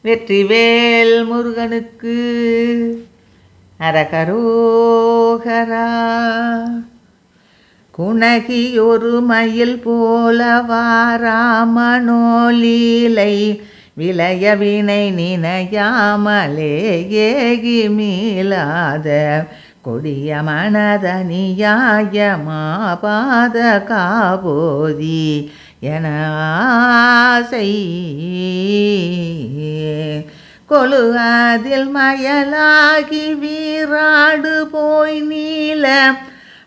வெற்றிவேல் முருகனுக்கு அரகரோகரா. குணகி ஒரு மயில் போல வாராமனோலீலை விளைய வினை நினையாமலே ஏகி மீளாத கொடிய மனதனியாய மாபாத காபோதி என ஆசை கொலு அதில் மயலாகி வீராடு போய் நீல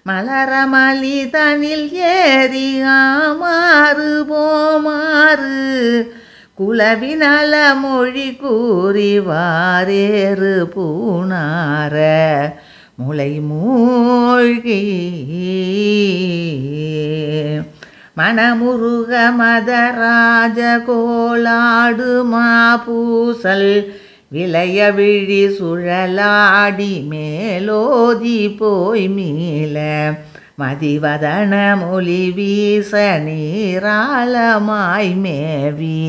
மலரமலி தனில் ஏறி ஆமாறு போமாறு குலவினல மொழி கூறி வாரேறு பூணார முளை மூழ்கி மணமுருக மதராஜ கோலாடு மாபூசல் விளைய விழி சுழலாடி மேலோதி போய் மீள மதிவதன மொழி வீச நீராளமாய் மேவி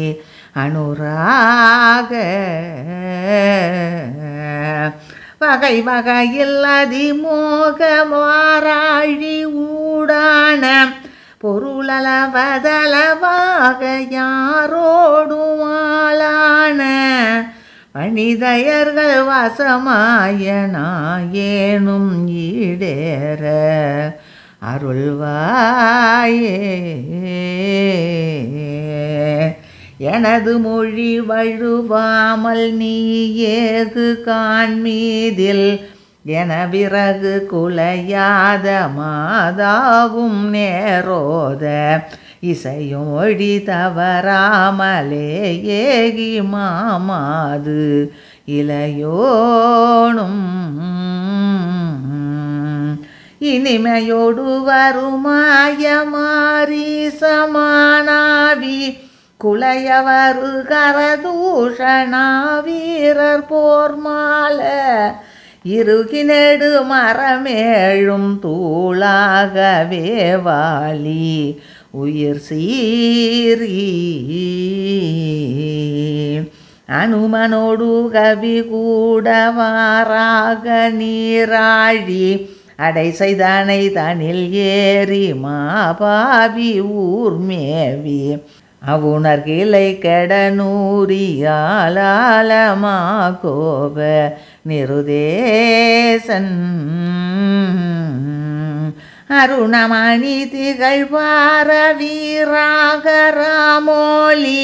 அனுராக வகை வகையில் அதிமோக வாராழி ஊடான பொருளளவதளவாக யாரோடுமாளான மனிதயர்கள் வசமாயனாயேனும் ஈடேற அருள்வாயே. எனது மொழி வழுவாமல் நீ ஏகு காண்மீதில் என விறகு குலையாத மாதாவும் நேரோத இசையும் ஒழி தவறாமலே ஏகி மாமாது இளையோனும் இனிமையோடு வருமாய மாறி சமானாவி குலையவரு கரதூஷணா வீரர் போர்மால இருகினெடு மரமேழும் தூளாகவே வாலி உயிர் சீரி அனுமனோடு கவி கூட வாராக நீராழி அடை செய்தனை தனில் ஏறி மாபாவி ஊர்மேவி அவுணர் கிளை கெடநூரியாலாலமா கோப நிருதேசன் அருணமணி திகழ் பார வீராக ராமோலி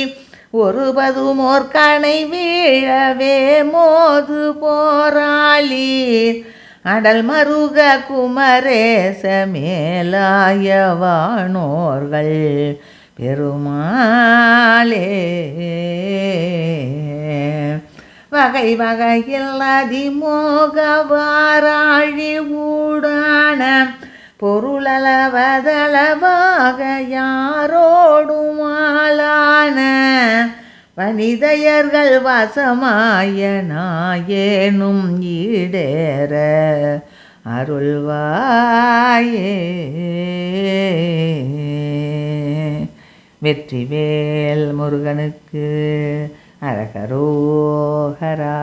ஒருபதுமோர் கணை வீழவே மோது போராளி அடல் மருக குமரேச மேலாயவானோர்கள் பெருமாளே. வகை வகையில் அதிமோக வாராழி ஊடான பொருளளவதளவாக யாரோடுமாளான வனிதையர்கள் வசமாயனாயேனும் ஈடேற அருள்வாயே. வெற்றிவேல் முருகனுக்கு அரகரோகரா.